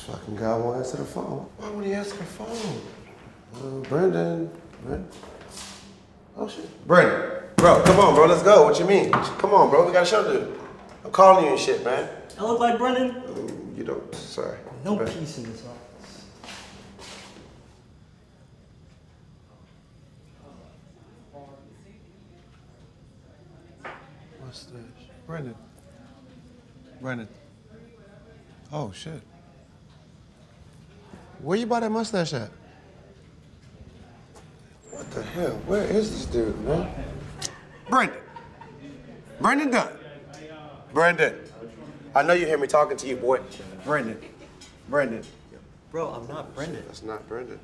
fucking guy won't answer the phone. Why won't he answer the phone? Brendan. Oh shit. Brendan. Bro, come on, bro. Let's go. What you mean? Come on, bro. We got a show to do. I'm calling you and shit, man. I look like Brendan? You don't. Sorry. No peace in this office. What's this? Brendan. Oh shit. Where you buy that mustache at? What the hell? Where is this dude, man? Brendan Dunne. Brendan. I know you hear me talking to you, boy. Brendan. Bro, I'm not Brendan. That's not Brendan.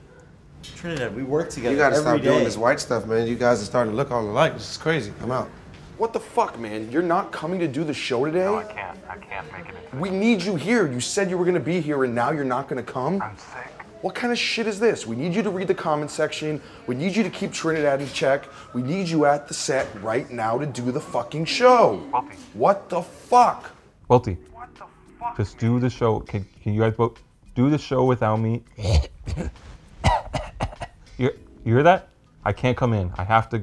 Trinidad, we work together. You gotta every stop doing day. this white stuff, man. You guys are starting to look all alike. This is crazy. I'm out. What the fuck, man? You're not coming to do the show today? No, I can't make it. We need you here. You said you were gonna be here and now you're not gonna come? I'm sick. What kind of shit is this? We need you to read the comment section. We need you to keep Trinidad in check. We need you at the set right now to do the fucking show. Welty. What the fuck? Welty, What the fuck? just do the show. Can you guys both do the show without me? You hear that? I can't come in. I have to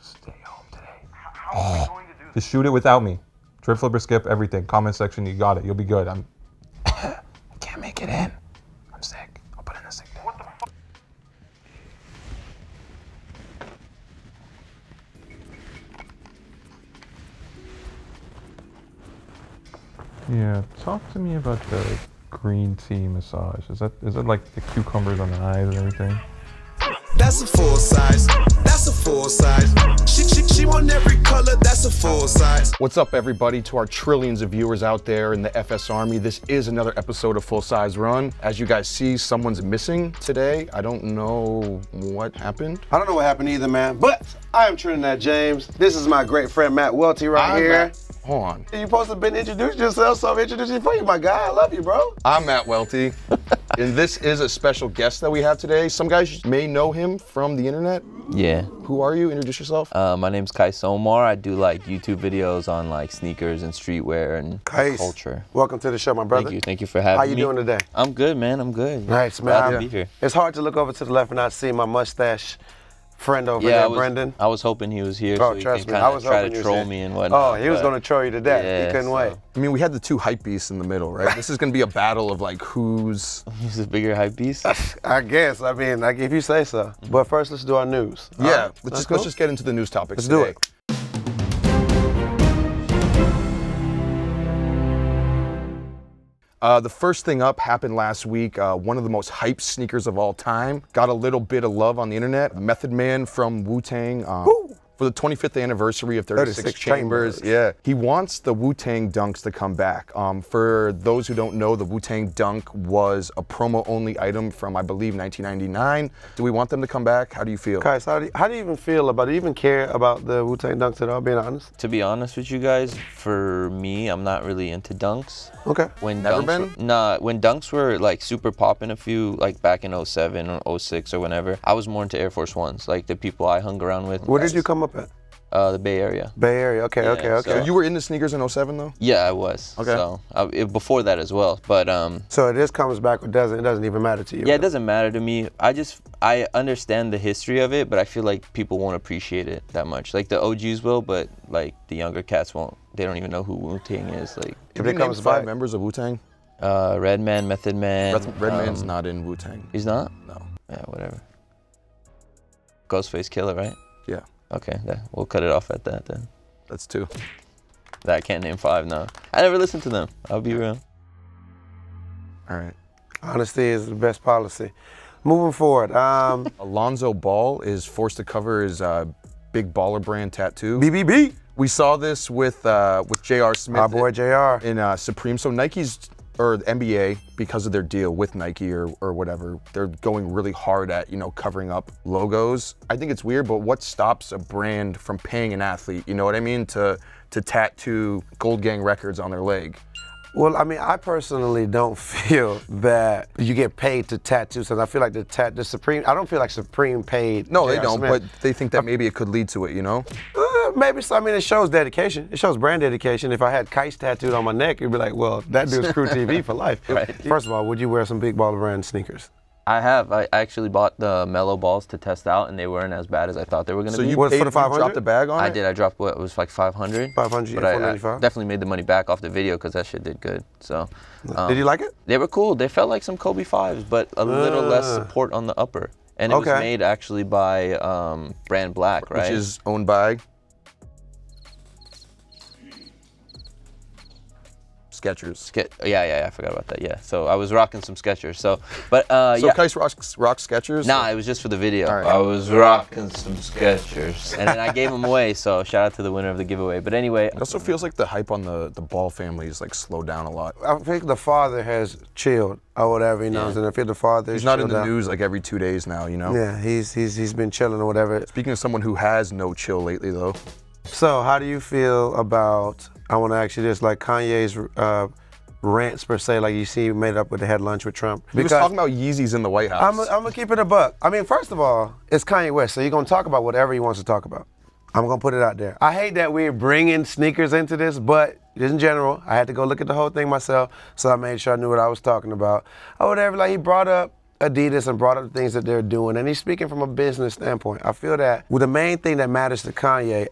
stay home today. How are we going to do this? Just shoot it without me. Trip, flip, or skip, everything. Comment section, you got it. You'll be good. I can't make it in. I'm sick. I'll put in the sick day. What the fuck? Yeah, talk to me about the green tea massage. Is that like the cucumbers on the eyes and everything? That's a full size. That's a full size. She want every color. That's a full size. What's up, everybody, to our trillions of viewers out there in the FS Army. This is another episode of Full Size Run. As you guys see, someone's missing today. I don't know what happened. I don't know what happened either, man, but I am Trinidad James. This is my great friend Matt Welty right here. Hold on. You're supposed to have been introduced yourself, so I'm introducing for you, my guy. I love you, bro. I'm Matt Welty, and this is a special guest that we have today. Some guys may know him from the internet. Yeah. Who are you? Introduce yourself. My name's Qias Omar. I do like YouTube videos on like sneakers and streetwear and culture. Welcome to the show, my brother. Thank you for having me. How you doing today? I'm good, man. I'm good. Nice, man. Glad to be here. It's hard to look over to the left and not see my mustache friend over there, Brendan. I was hoping he was here Oh, so he trust can me. kind I was of try hoping to you troll was me and whatnot. Oh, he was going to troll you to death. Yeah, he couldn't wait. I mean, we had the two hype beasts in the middle, right? This is going to be a battle of like who's a bigger hype beast. I guess. I mean, like, if you say so. But first, let's do our news. Yeah, let's just get into the news topics Let's today. do it. The first thing up happened last week. One of the most hyped sneakers of all time got a little bit of love on the internet. Method Man from Wu-Tang. For the 25th anniversary of 36 Chambers. Yeah. He wants the Wu-Tang Dunks to come back. For those who don't know, the Wu-Tang Dunk was a promo-only item from, I believe, 1999. Do we want them to come back? How do you feel? Guys, how do you even feel about it? Do you even care about the Wu-Tang Dunks at all, being honest? To be honest with you guys, for me, I'm not really into dunks. Okay. When Never dunks been? when dunks were like super popping like back in 07 or 06 or whenever, I was more into Air Force Ones, like the people I hung around with. Where did you come up at? The Bay Area. Bay Area, okay, Yeah, okay. So you were into sneakers in 07 though? Yeah, I was. Okay. So before that as well, but So this comes back, it doesn't even matter to you? yeah, it doesn't matter to me. I understand the history of it, but I feel like people won't appreciate it that much. Like the OGs will, but like the younger cats won't. They don't even know who Wu-Tang is. Like, If you name 5 members of Wu-Tang? Redman, Method Man. Redman's not in Wu-Tang. He's not? No. Yeah, whatever. Ghostface Killer, right? Yeah. Okay, we'll cut it off at that then. That's 2. I can't name 5 now. I never listened to them. I'll be real. All right. Honesty is the best policy. Moving forward, Alonzo Ball is forced to cover his big baller brand tattoo. BBB. We saw this with J.R. Smith. Our boy JR. In Supreme. So Nike's, or the NBA, because of their deal with Nike or whatever, they're going really hard at, covering up logos. I think it's weird, but what stops a brand from paying an athlete, you know what I mean, to tattoo Gold Gang records on their leg? Well, I mean, I personally don't feel that you get paid to tattoo something. I feel like the Supreme, I don't feel like Supreme paid. No, they J.R. don't, Smith. but they think that maybe it could lead to it, you know? maybe so. I mean, it shows dedication. It shows brand dedication. If I had Qias tattooed on my neck, you'd be like, well, that dude's QrewTV for life. Right. First of all, would you wear some Big Baller Brand sneakers? I have. I actually bought the Mellow balls to test out, and they weren't as bad as I thought they were going to be. So you What, paid for the 500? dropped the bag on it? I did. I dropped what was like 500. 500, but I 495? definitely made the money back off the video because that shit did good. So. Did you like it? They were cool. They felt like some Kobe 5s, but a little less support on the upper. And it was made actually by Brand Black, right? Which is owned by Skechers. Yeah, I forgot about that. Yeah, so I was rocking some Skechers. So, but So yeah. Qias rocks Skechers? Nah, it was just for the video. All right. I was rocking some Skechers, and then I gave them away. So shout out to the winner of the giveaway. But anyway, It also feels like the hype on the Ball family is like slowed down a lot. I think the father has chilled or whatever, you know. And I feel the father He's not in the news like every 2 days now, you know? Yeah, he's been chilling or whatever. Speaking of someone who has no chill lately though. So how do you feel about, I want to ask you this, like Kanye's rants per se, like you see made up with the had lunch with Trump? He was talking about Yeezys in the White House. I'm gonna keep it a buck. I mean, first of all, it's Kanye West, so you're gonna talk about whatever he wants to talk about. I'm gonna put it out there. I hate that we're bringing sneakers into this, but in general, I had to go look at the whole thing myself, so I made sure I knew what I was talking about. Or whatever, like he brought up Adidas and brought up the things that they're doing, and he's speaking from a business standpoint. I feel that the main thing that matters to Kanye,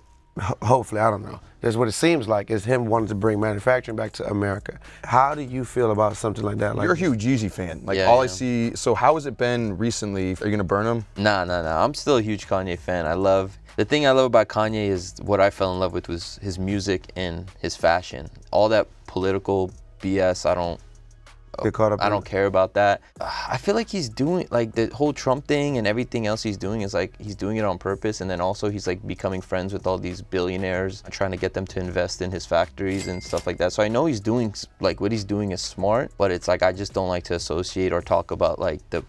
hopefully, I don't know, that's what it seems like, is him wanting to bring manufacturing back to America. How do you feel about something like that? Like, you're a huge Yeezy fan. Like Yeah, all I I see, so how has it been recently? Are you gonna burn them? Nah. I'm still a huge Kanye fan. The thing I love about Kanye is what I fell in love with was his music and his fashion. All that political BS, I don't care about that. I feel like he's doing, like the whole Trump thing and everything else he's doing is like, he's doing it on purpose, and then also he's like becoming friends with all these billionaires, trying to get them to invest in his factories and stuff like that. So I know he's doing, like what he's doing is smart, but it's like, I just don't like to associate or talk about like the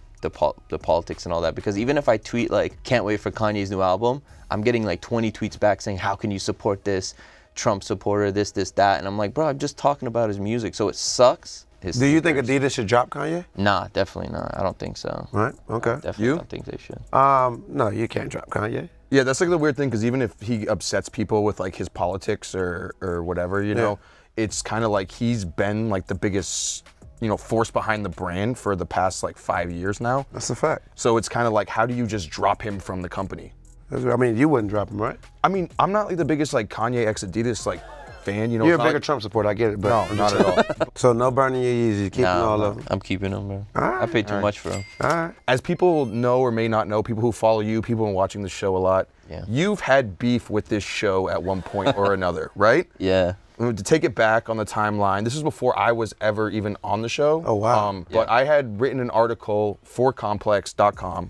politics and all that, because even if I tweet like, can't wait for Kanye's new album, I'm getting like 20 tweets back saying, how can you support this Trump supporter, this, that, and I'm like, bro, I'm just talking about his music, so it sucks. Do you think Adidas should drop Kanye? Nah, definitely not. I don't think so. Right, okay. Definitely don't think they should. No, you can't drop Kanye. Yeah, that's like the weird thing, because even if he upsets people with like his politics or whatever, you know, it's kind of like he's been like the biggest, you know, force behind the brand for the past like 5 years now. That's a fact. So it's kind of like, how do you just drop him from the company? I mean, you wouldn't drop him, right? I mean, I'm not like the biggest like Kanye x Adidas like fan, you know. You're a it's not bigger like, Trump supporter, I get it, but no, not at all. So no burning your Yeezys, keeping all of them. I'm keeping them, bro. Alright. I paid too much for them. All right. As people know or may not know, people who follow you, people who are watching the show a lot, you've had beef with this show at one point or another, right? Yeah. To take it back on the timeline, this is before I was ever even on the show. Oh, wow. But I had written an article for complex.com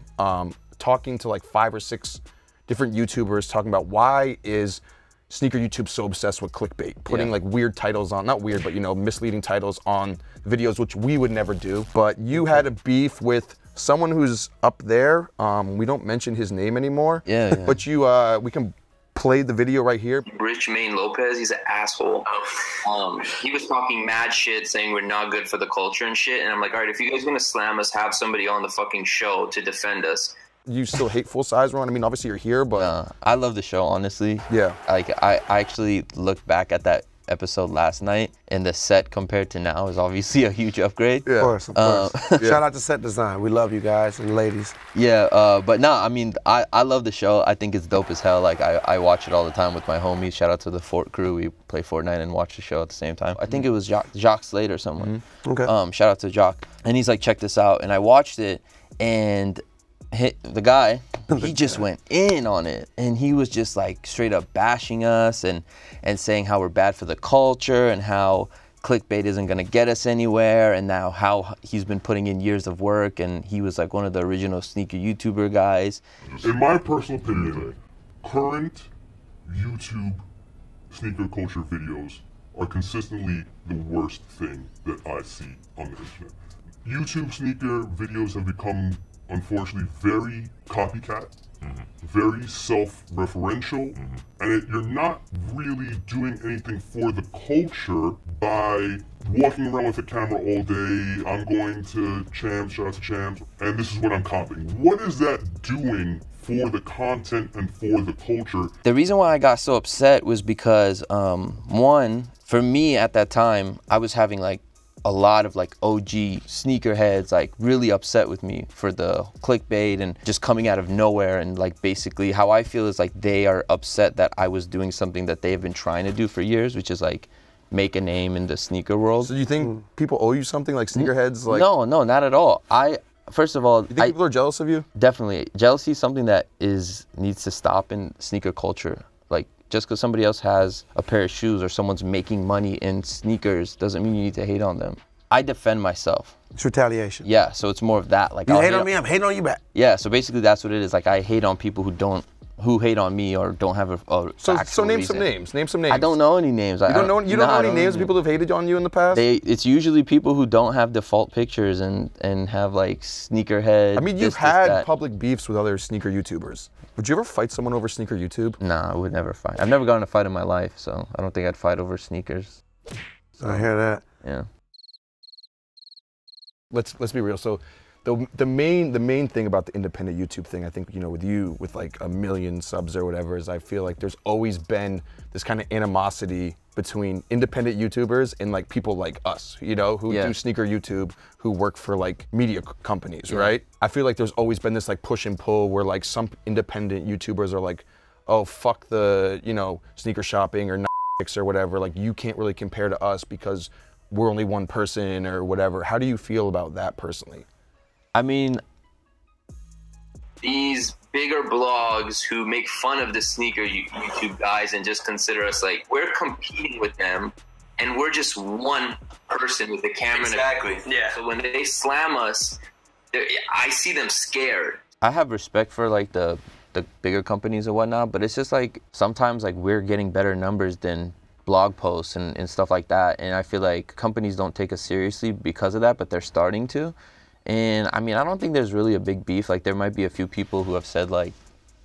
talking to like 5 or 6 different YouTubers talking about why is sneaker YouTube so obsessed with clickbait, putting like weird titles on, not weird, but you know, misleading titles on videos, which we would never do. But you had a beef with someone who's up there. We don't mention his name anymore. Yeah. But you, we can play the video right here. Rich Maine Lopez, he's an asshole. He was talking mad shit, saying we're not good for the culture and shit. And I'm like, all right, if you guys are gonna slam us, have somebody on the fucking show to defend us. You still hate Full Size Run? I mean, obviously you're here, but I love the show, honestly. Yeah. Like I actually looked back at that episode last night, and the set compared to now is obviously a huge upgrade. Of course, of course. Shout out to Set Design. We love you guys and ladies. Yeah, but no, I mean, I love the show. I think it's dope as hell. Like, I watch it all the time with my homies. Shout out to the Fort crew. We play Fortnite and watch the show at the same time. I think it was Jacques Slade or someone. Okay. Shout out to Jacques. And he's like, check this out. And I watched it, and the guy, he just went in on it, and he was just like straight up bashing us and saying how we're bad for the culture and how clickbait isn't gonna get us anywhere, and now how he's been putting in years of work, and he was like one of the original sneaker YouTuber guys. In my personal opinion, current YouTube sneaker culture videos are consistently the worst thing that I see on the internet. YouTube sneaker videos have become, unfortunately, very copycat, very self-referential, and you're not really doing anything for the culture by walking around with a camera all day. I'm going to Champs, shout out to Champs, and this is what I'm copying. What is that doing for the content and for the culture. The reason why I got so upset was because, one, for me at that time, I was having like a lot of like OG sneakerheads like really upset with me for the clickbait and just coming out of nowhere, and like basically how I feel is like they are upset that I was doing something that they've been trying to do for years, which is like make a name in the sneaker world. So do you think people owe you something, like sneakerheads? Like, no, not at all. First of all, you think people are jealous of you? Definitely. Jealousy is something that needs to stop in sneaker culture. Like, just because somebody else has a pair of shoes or someone's making money in sneakers doesn't mean you need to hate on them. I defend myself. It's retaliation. Yeah, so it's more of that. Like, you hate on me, I'm hating on you back. Yeah, so basically that's what it is. Like, I hate on people who hate on me or don't have a So name reason. some names. Name some names. I don't know any names. You don't know any names of people who've hated on you in the past? It's usually people who don't have default pictures and have like sneakerhead. I mean, you've had public beefs with other sneaker YouTubers. Would you ever fight someone over sneaker YouTube? Nah, I would never fight. I've never gotten in a fight in my life, so I don't think I'd fight over sneakers. I hear that. Yeah. Let's be real. So the main thing about the independent YouTube thing, I think, you know, with you with like 1 million subs or whatever, is I feel like there's always been this kind of animosity between independent YouTubers and like people like us, you know, who do sneaker YouTube, who work for like media companies, right? I feel like there's always been this like push and pull where like some independent YouTubers are like, oh, fuck the, you know, sneaker shopping or or whatever, like you can't really compare to us because we're only one person or whatever. How do you feel about that personally? I mean, these bigger blogs who make fun of the sneaker YouTube guys and just consider us like we're competing with them, and we're just one person with the camera. Exactly. Yeah. So when they slam us, I see them scared. I have respect for like the bigger companies and whatnot, but it's just like sometimes like we're getting better numbers than blog posts and stuff like that, and I feel like companies don't take us seriously because of that, but they're starting to. And I mean, I don't think there's really a big beef. Like, there might be a few people who have said like,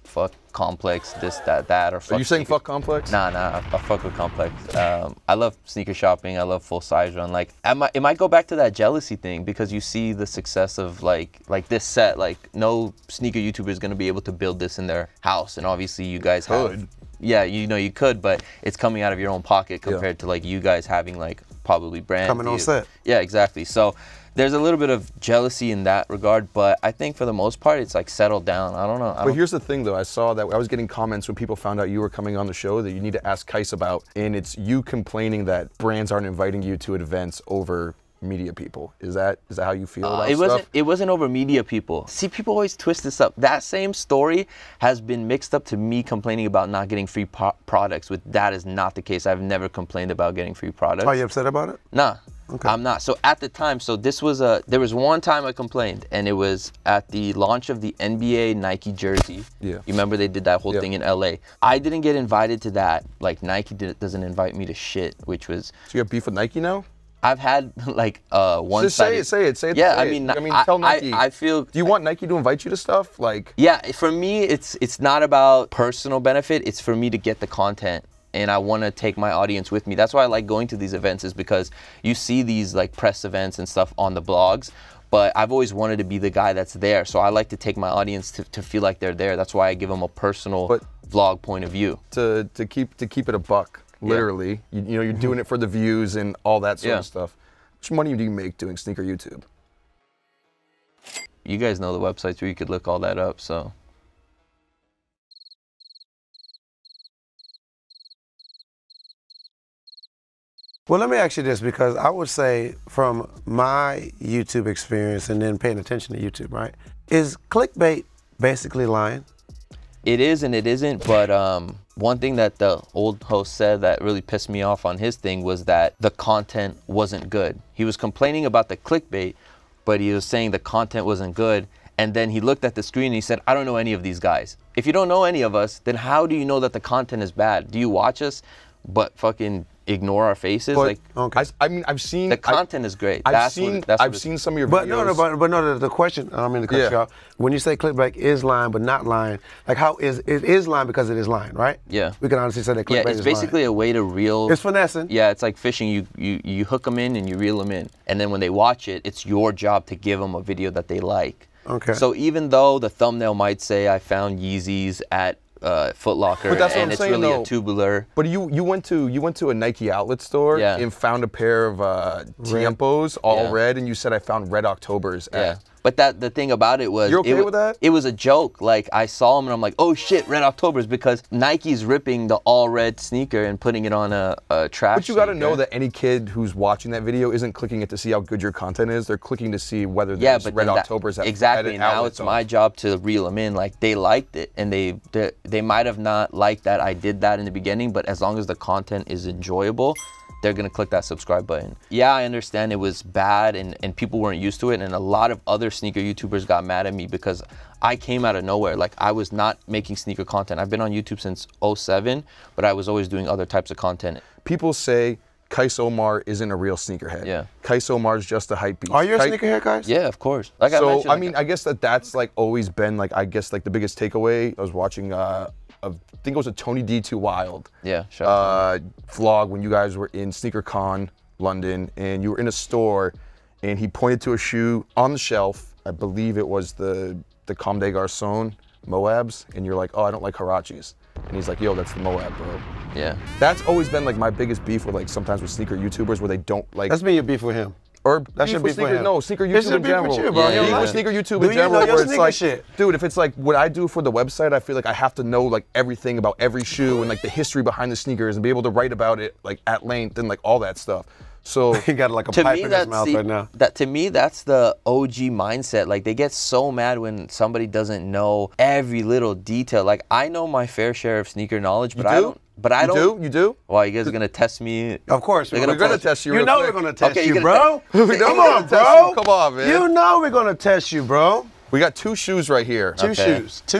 fuck Complex, this, that, or fuck. Are you saying fuck Complex? Nah, I fuck with Complex. I love sneaker shopping. I love full size run. Like, it might go back to that jealousy thing, because you see the success of like this set. Like, no sneaker YouTuber is gonna be able to build this in their house, and obviously you guys have. Yeah, you know you could, but it's coming out of your own pocket compared to like you guys having like probably brand coming on set. Yeah, exactly. So there's a little bit of jealousy in that regard, but I think for the most part it's like settled down. I don't know. But here's the thing though, I saw that I was getting comments when people found out you were coming on the show that you need to ask Qias about, and it's you complaining that brands aren't inviting you to events over media people. Is that how you feel about stuff? It wasn't over media people. See, people always twist this up. That same story has been mixed up to me complaining about not getting free products. That is not the case. I've never complained about getting free products. Are you upset about it? Nah. Okay. I'm not. So at the time, there was one time I complained, and it was at the launch of the NBA Nike jersey. Yeah. You remember they did that whole thing in LA. I didn't get invited to that. Like, Nike doesn't invite me to shit, which was. So you have beef with Nike now? I've had like one. Just say it. Yeah, I mean, tell Nike. I feel. Do you want Nike to invite you to stuff? Like. Yeah, for me, it's not about personal benefit. It's for me to get the content, and I want to take my audience with me. That's why I like going to these events, is because you see these like press events and stuff on the blogs, but I've always wanted to be the guy that's there. So I like to take my audience to feel like they're there. That's why I give them a personal vlog point of view. To keep it a buck. Literally, you know, you're doing it for the views and all that sort of stuff. How much money do you make doing sneaker YouTube? You guys know the websites where you could look all that up, so. Well, let me ask you this, because I would say from my YouTube experience and then paying attention to YouTube, right? Is clickbait basically lying? It is and it isn't, but one thing that the old host said that really pissed me off on his thing was that the content wasn't good. He was complaining about the clickbait, but he was saying the content wasn't good, and then he looked at the screen and he said, I don't know any of these guys. If you don't know any of us, then how do you know that the content is bad? Do you watch us but fucking ignore our faces? But, I mean, I've seen the content is great. I've seen some of your videos. But no, the question, I mean to cut you off. When you say clickbait is lying but not lying, like how it is lying because it is lying, right? Yeah. We can honestly say that clickbait is lying. It's basically a way to reel. It's finessing. Yeah, it's like fishing. You hook them in and you reel them in, and then when they watch it, it's your job to give them a video that they like. Okay. So even though the thumbnail might say I found Yeezys at Foot Locker, But that's what and I'm it's saying, really though. a tubular. But you went to a Nike outlet store Yeah. and found a pair of Tiempos, all Yeah. red, and you said I found Red Octobers. Yeah. But the thing about it was, You're okay with that? It was a joke. Like I saw them and I'm like, oh shit, Red Octobers, because Nike's ripping the all red sneaker and putting it on a trash. But you got to sneaker. know that any kid who's watching that video isn't clicking it to see how good your content is. They're clicking to see whether Yeah, there's but Red then Octobers at exactly. at Now outlets it's on. my job to reel them in. Like they liked it, and they might have not liked that I did that in the beginning, but as long as the content is enjoyable, they're gonna click that subscribe button. Yeah, I understand it was bad and people weren't used to it, and a lot of other sneaker YouTubers got mad at me because I came out of nowhere. Like I was not making sneaker content. I've been on YouTube since 07, but I was always doing other types of content. People say Qias Omar isn't a real sneakerhead. Yeah. Qias Omar's just a hype beast. Are you a sneakerhead, guys? Yeah, of course. Like I So mentioned, I mean, I guess that's like always been like the biggest takeaway. I was watching I think it was a Tony D2 Wild vlog when you guys were in SneakerCon London, and you were in a store, and he pointed to a shoe on the shelf. I believe it was the Comme des Garçons Moabs, and you're like, oh, I don't like Huaraches. And he's like, yo, that's the Moab, bro. Yeah. That's always been like my biggest beef with like sometimes with sneaker YouTubers where they don't like. That's been your beef with him. Or That should be sneaker, for him. No, sneaker It's YouTube in beef with general. you, bro. Yeah, Beef yeah. with sneaker YouTube Do in you general, know your where it's sneaker like, shit? dude, if it's like what I do for the website, I feel like I have to know like everything about every shoe and like the history behind the sneakers and be able to write about it like at length and like all that stuff. So He got like a To pipe me, in his mouth right now. to me, that's the OG mindset. Like they get so mad when somebody doesn't know every little detail. Like I know my fair share of sneaker knowledge, but I don't. But I don't. You do? Well, you guys are gonna test me. Of course, They're We're gonna test you. You real know quick. we're gonna test Okay, you, you're bro. gonna- Come We're on, gonna test bro. you. Come on, man. You know we're gonna test you, bro. We got two shoes right here. Two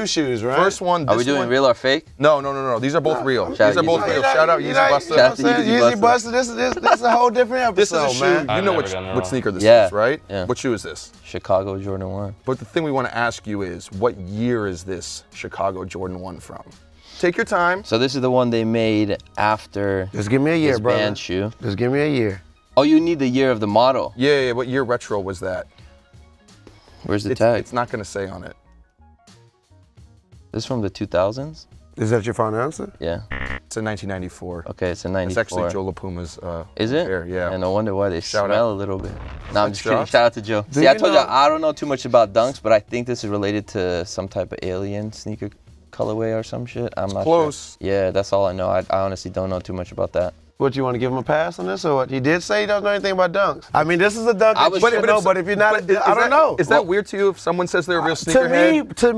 shoes, right? First one. Are we this doing one- real or fake? No. These are both real. Shout These are out both Yeezy real. Buster. Shout out Yeezy Buster. Shout out to Yeezy Yeezy Buster. This is a whole different This episode, is a shoe. man. You know I've never done it what wrong. sneaker this Yeah. is, right? Yeah. What shoe is this? Chicago Jordan 1. But the thing we want to ask you is, what year is this Chicago Jordan 1 from? Take your time. So this is the one they made after Just give me a year, this brother. band shoe. Just give me a year. Oh, you need the year of the model. Yeah, what year retro was that? Where's the tag? It's not going to say on it. This is from the 2000s? Is that your final answer? Yeah. It's in 1994. Okay, it's a 94. It's actually Joe LaPuma's Is it? pair, yeah. And no wonder why they Shout smell out. a little bit. No, I'm just kidding. shots? Shout out to Joe. Do See, I you told you know- I don't know too much about dunks, but I think this is related to some type of alien sneaker colorway or some shit. I'm not close. sure. Yeah, that's all I know. I honestly don't know too much about that. What, you want to give him a pass on this or what? He did say he doesn't know anything about dunks. I mean, this is a dunk that you should know, but if you're not, I don't know. Is that weird to you if someone says they're a real sneakerhead? To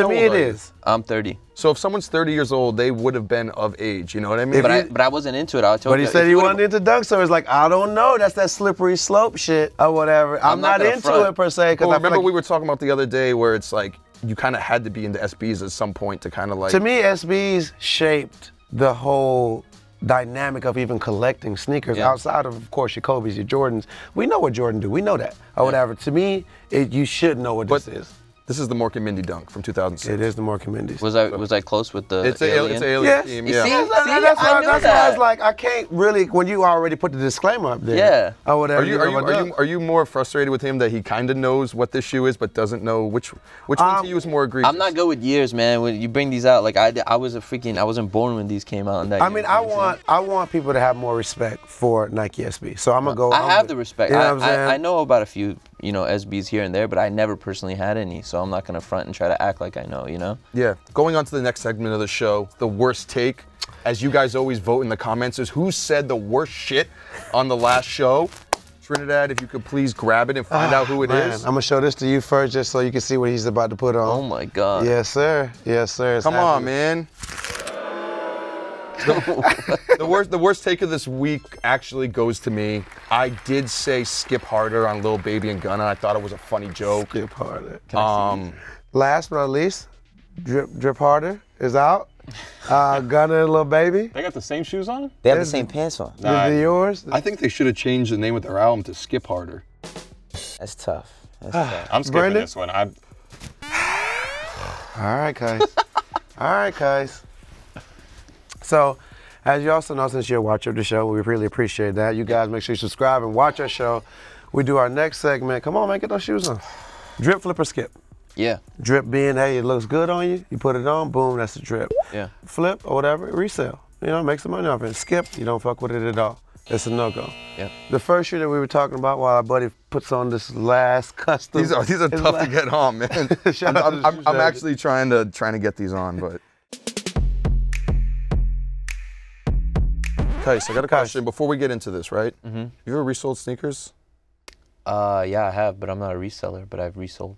me, it is. I'm 30. So if someone's 30 years old, they would have been of age, you know what I mean? But I wasn't into it. I told But he you, said if he you would've- wasn't into dunks, so it's like, I don't know. That's that slippery slope shit or whatever. I'm not gonna into front. it per se. Because Well, remember we were talking about the other day where it's like, you kind of had to be into SBs at some point to kind of like... To me, SBs shaped the whole dynamic of even collecting sneakers outside of course, your Kobe's, your Jordans. We know what Jordan do. We know that or whatever. To me, you should know what this is. This is the Mork and Mindy dunk from 2006. It is the Mork and Mindy's. Was I close with the It's an alien? alien team, You yeah. see? That's I why knew I that. was like, I can't really, when you already put the disclaimer up there. Or whatever. Are you more frustrated with him that he kind of knows what this shoe is but doesn't know which one to you is more egregious? I'm not good with years, man. When you bring these out, like I wasn't born when these came out. In that I year, mean, you know what I'm saying? I want people to have more respect for Nike SB. So I'm gonna go. I have the respect. You know what I'm saying? I know about a few, SBs here and there, but I never personally had any, so I'm not gonna front and try to act like I know, Yeah. Going on to the next segment of the show, the worst take. As you guys always vote in the comments, is who said the worst shit on the last show. Trinidad, if you could please grab it and find out who it is. I'm gonna show this to you first, just so you can see what he's about to put on. Oh my God. Yes, sir. Yes, sir. It's Come on, happening. man. The worst take of this week actually goes to me. I did say skip harder on Lil Baby and Gunna. I thought it was a funny joke. Skip harder. Last but not least, Drip Harder is out. Gunna and Lil Baby. They got the same shoes on? They have the same pants on. These are yours. I think they should have changed the name of their album to Skip Harder. That's tough. That's tough. I'm skipping Brendan? this one. All right, guys. All right, guys. So, as you also know, since you're a watcher of the show, we really appreciate that. You guys make sure you subscribe and watch our show. We do our next segment. Come on, man, get those shoes on. Drip, flip, or skip. Yeah. Drip being, hey, it looks good on you. You put it on, boom, that's a drip. Yeah. Flip or whatever, resell. You know, make some money off it. Skip, you don't fuck with it at all. It's a no-go. Yeah. The first shoe that we were talking about while our buddy puts on this last custom. These are tough to get on, man. I'm actually trying to get these on, but. Qias, I got a question before we get into this, right? Mm-hmm. You ever resold sneakers? Yeah, I have, but I'm not a reseller, but I've resold.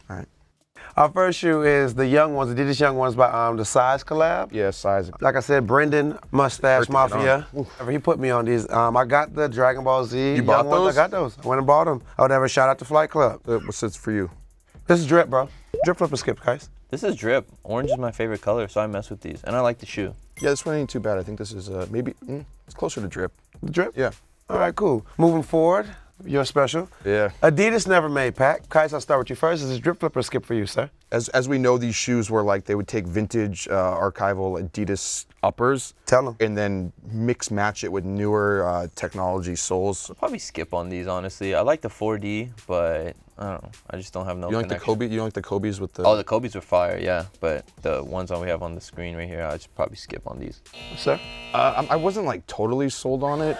All right. Our first shoe is the Young Ones, Adidas Young Ones by the Size collab. Yeah, Size. Like I said, Brendan Mustache Mafia. He put me on these. I got the Dragon Ball Z. You bought those? I got those. I went and bought them. I would ever shout out to Flight Club. What's this for you? This is drip, bro. Drip, flip, and skip, guys. This is drip. Orange is my favorite color, so I mess with these. And I like the shoe. Yeah, this one ain't too bad. I think this is maybe, it's closer to drip. Drip? Yeah. All right, cool. Moving forward, you're special. Yeah. Adidas never made pack. Qias, I'll start with you first. This is drip, flip, or skip for you, sir. As we know, these shoes were like, they would take vintage archival Adidas uppers. Tell them. And then mix match it with newer technology soles. I'll probably skip on these, honestly. I like the 4D, but I don't know. I just don't have no connection. You don't like the Kobe's with the... Oh, the Kobe's were fire, yeah. But the ones that we have on the screen right here, I'd just probably skip on these. Sir? I wasn't like totally sold on it,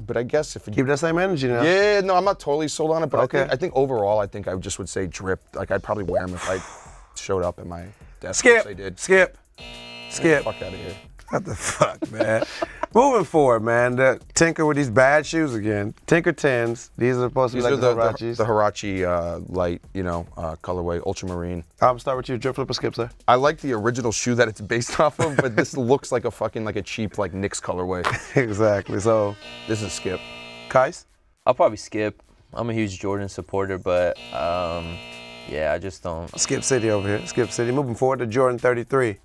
but I guess if... Keep that same energy now. Yeah, no, I'm not totally sold on it, but okay. I think overall, I think I just would say drip. Like, I'd probably wear them if I showed up at my desk. Skip, I did. skip. Fuck out of here. What the fuck, man? Moving forward, man. The tinker with these bad shoes again. Tinker 10s. These are supposed to be like the Hirachis. The Hirachi light, colorway, ultramarine. I'm start with you. Drip, flip, or skip, sir. I like the original shoe that it's based off of, but this looks like a cheap like Knicks colorway. Exactly. So this is skip. Qias? I'll probably skip. I'm a huge Jordan supporter, but yeah, I just don't. Skip City over here. Skip City. Moving forward to Jordan 33.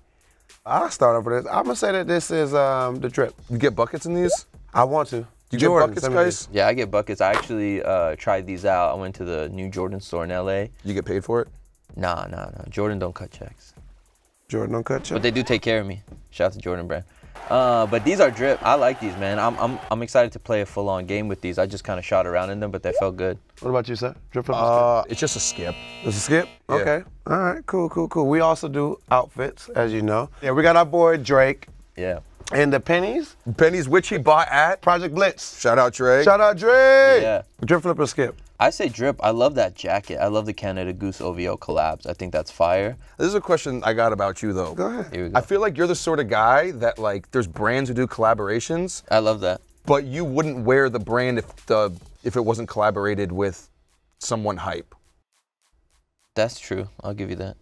I'll start off with this. I'm gonna say that this is the drip. You get buckets in these? I want to. You get buckets, guys? Yeah, I get buckets. I actually tried these out. I went to the new Jordan store in LA. You get paid for it? Nah. Jordan don't cut checks. Jordan don't cut checks? But they do take care of me. Shout out to Jordan brand. But these are drip. I like these, man. I'm excited to play a full-on game with these. I just kind of shot around in them, but they felt good. What about you, sir? Drip, flip, or skip? It's just a skip. It's a skip? Yeah. Okay. All right, cool. We also do outfits, as you know. Yeah, we got our boy Drake. Yeah. And the pennies? Pennies, which he bought at Project Blitz. Shout out Drake. Shout out Drake. Yeah. Drip, flip, or skip? I say drip. I love that jacket. I love the Canada Goose OVO collabs. I think that's fire. This is a question I got about you, though. Go ahead. Here we go. I feel like you're the sort of guy that, like, there's brands who do collaborations. I love that. But you wouldn't wear the brand if it wasn't collaborated with someone hype. That's true. I'll give you that.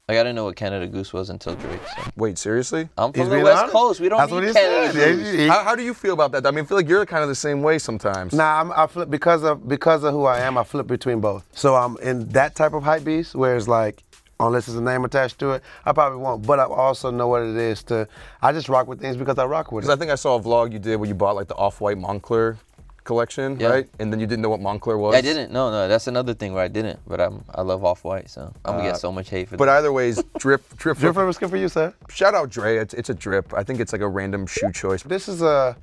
Like, I didn't know what Canada Goose was until Drake. So. Wait, seriously? I'm He's from the being West honest. Coast. We don't That's need what he Canada said. Goose. How do you feel about that? I mean, I feel like you're kind of the same way sometimes. Nah, I flip because of who I am. I flip between both. So I'm in that type of hype beast, where it's like, unless there's a name attached to it, I probably won't. But I also know what it is I just rock with things because I rock with it. Because I think I saw a vlog you did where you bought like the off-white Moncler collection, right? And then you didn't know what Moncler was. I didn't. No. That's another thing where I didn't. But I love Off-White, so I'm gonna get so much hate for that. But either ways, drip. Drip, flip, or skip for you, sir? Shout out Dre. It's a drip. I think it's like a random shoe choice. This is a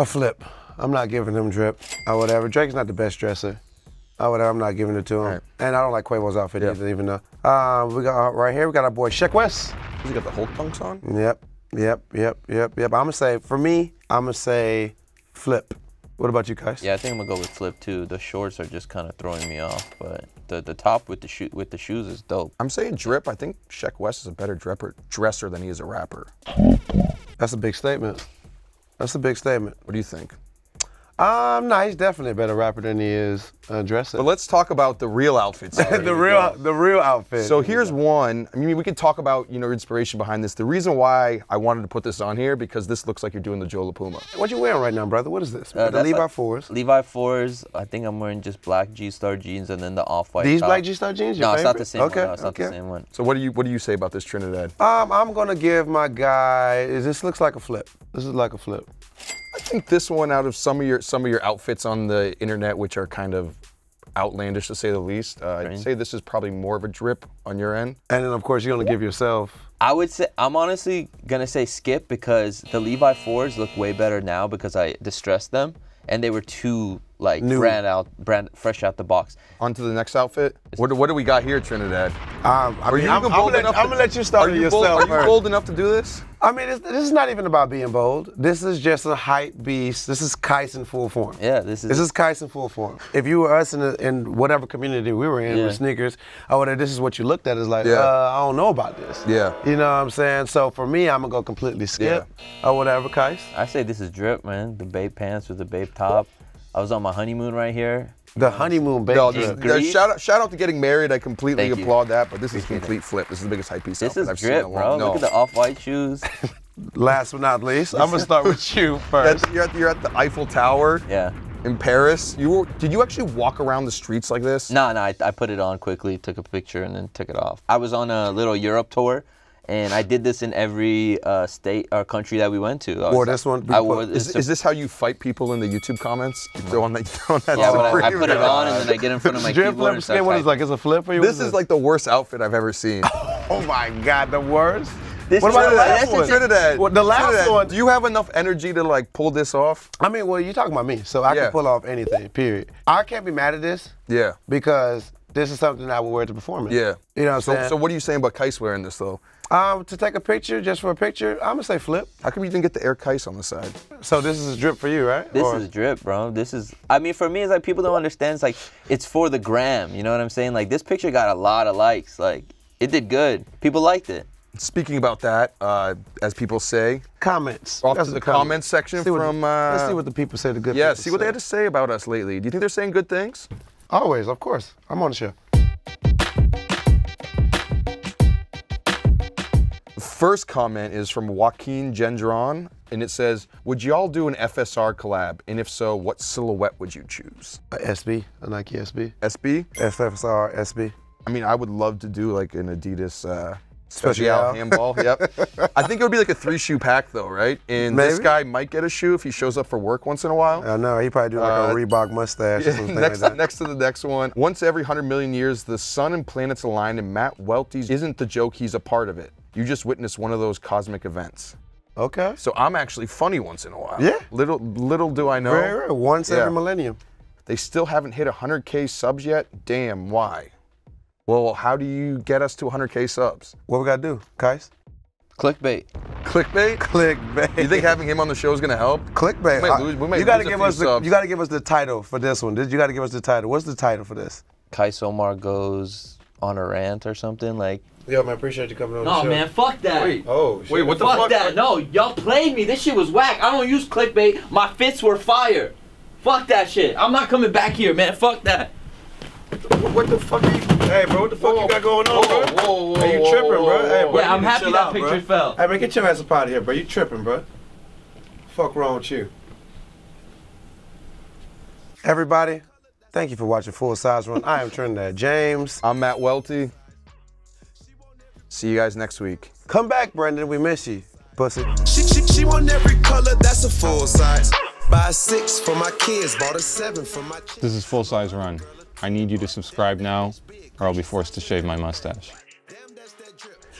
flip. I'm not giving him drip or whatever. Drake's not the best dresser. Or whatever, I'm not giving it to him. Right. And I don't like Quavo's outfit either, even though. We got right here, we got our boy Sheck West. Has he got the Hulk punks on? Yep. I'm gonna say, for me, I'm gonna say flip. What about you, Qias? Yeah, I think I'm gonna go with flip too. The shorts are just kind of throwing me off, but the top with the shoes is dope. I'm saying drip. I think Sheck West is a better dresser than he is a rapper. That's a big statement. What do you think? No, he's definitely a better rapper than he is a dresser. But let's talk about the real outfits. the real outfit. So here's one. I mean, we can talk about your inspiration behind this. The reason why I wanted to put this on here because this looks like you're doing the Joe La Puma. What you wearing right now, brother? What is this? The Levi 4s. Levi 4s. I think I'm wearing just black G-Star jeans and then the off-white. These top. black G-Star jeans? No, it's not the same one. No, it's not the same one. So what do you say about this Trinidad? I'm gonna give my guy. This looks like a flip. This is like a flip. I think this one, out of some of your outfits on the internet, which are kind of outlandish to say the least, I'd say this is probably more of a drip on your end. And then of course you're gonna give yourself. I would say, I'm honestly gonna say skip because the Levi 4s look way better now because I distressed them. and they were too like brand fresh out the box. On to the next outfit. What do we got here, Trinidad? I'm gonna let you start it yourself. Are you bold enough to do this? I mean, this is not even about being bold. This is just a hype beast. This is Qias in full form. Yeah, this is Qias in full form. If you were us in whatever community we were in with sneakers, or whatever, this is what you looked at as like, I don't know about this. Yeah. You know what I'm saying? So for me, I'm gonna go completely skip or whatever, Qias. I say this is drip, man. The babe pants with the babe top. I was on my honeymoon right here. The honeymoon, baby. Shout out to getting married. I completely applaud that, but this is complete flip. This is the biggest hype piece This outfit is I've drip, seen in a bro. long. Look at the off-white shoes. Last but not least, I'm gonna start with you first. You're at the Eiffel Tower. Yeah. In Paris. Did you actually walk around the streets like this? No, I put it on quickly, took a picture, and then took it off. I was on a little Europe tour, and I did this in every state or country that we went to. Wore this one? Is this how you fight people in the YouTube comments? You throw on that yeah, I put it on, and then I get in front of my keyboard and start What is like? It's a flip for you? This is like the worst outfit I've ever seen. Oh my God, the worst? What about the last one? Trinidad. Well, the last one. Do you have enough energy to like pull this off? I mean, well, you're talking about me, so I can pull off anything, period. I can't be mad at this. Yeah. Because this is something I would wear to performance. Yeah. You know what I'm saying? So what are you saying about Qias wearing this though? To take a picture, just for a picture, I'm gonna say flip. How come you didn't get the Air Qias on the side? So this is a drip for you, right? This is drip, bro. This is, I mean, for me, it's like people don't understand. It's like, it's for the gram, you know what I'm saying? Like, this picture got a lot of likes. Like, it did good. People liked it. Speaking about that, as people say, comments. Off to the comments section let's see what the people say. The good. Yeah, see what they had to say about us lately. Do you think they're saying good things? Always, of course. I'm on the show. The first comment is from Joaquin Gendron, and it says, "Would y'all do an FSR collab? And if so, what silhouette would you choose?" A SB, a Nike SB. SB? FSR SB. I mean, I would love to do like an Adidas. Special handball, yep. I think it would be like a 3-shoe pack though, right? And this guy might get a shoe if he shows up for work once in a while. I know, he probably do like a Reebok mustache or something next, like that. Next to the next one. Once every 100 million years, the sun and planets align and Matt Welty's isn't the joke, he's a part of it. You just witnessed one of those cosmic events. Okay. So I'm actually funny once in a while. Yeah. Little do I know. Very rare. Once every millennium. They still haven't hit 100K subs yet? Damn, why? Well, how do you get us to 100K subs? What we gotta do, Qias? Clickbait. Clickbait? Clickbait. You think having him on the show is gonna help? Clickbait. We might you gotta lose give a few us subs. you gotta give us the title for this one. You gotta give us the title. What's the title for this? Qias Omar goes on a rant or something like. Yo, man, appreciate you coming on the show. No, man, fuck that. Wait, shit. What the fuck? Fuck that. No, y'all played me. This shit was whack. I don't use clickbait. My fits were fire. Fuck that shit. I'm not coming back here, man. Fuck that. What the fuck are you? Hey, bro, what the fuck you got going on, bro? Whoa, Hey, you tripping, bro? Hey, bro, Yeah, I'm happy chill that out, picture bro. fell. Hey, man, get your ass up out of here, bro. You tripping, bro? Fuck wrong with you? Everybody, thank you for watching Full Size Run. I am Trinidad James. I'm Matt Welty. See you guys next week. Come back, Brendan. We miss you, pussy. She want every color, that's a full size. Buy a 6 for my kids, bought a 7 for my kids. This is Full Size Run. I need you to subscribe now, or I'll be forced to shave my mustache.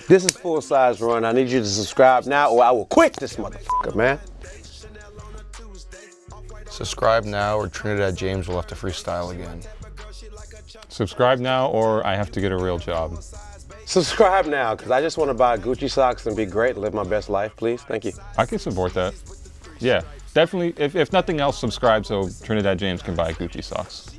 This is Full Size Run. I need you to subscribe now, or I will quit this motherfucker, man. Subscribe now, or Trinidad James will have to freestyle again. Subscribe now, or I have to get a real job. Subscribe now, because I just want to buy Gucci socks and be great, live my best life, please. Thank you. I can support that. Yeah, definitely. If nothing else, subscribe so Trinidad James can buy Gucci socks.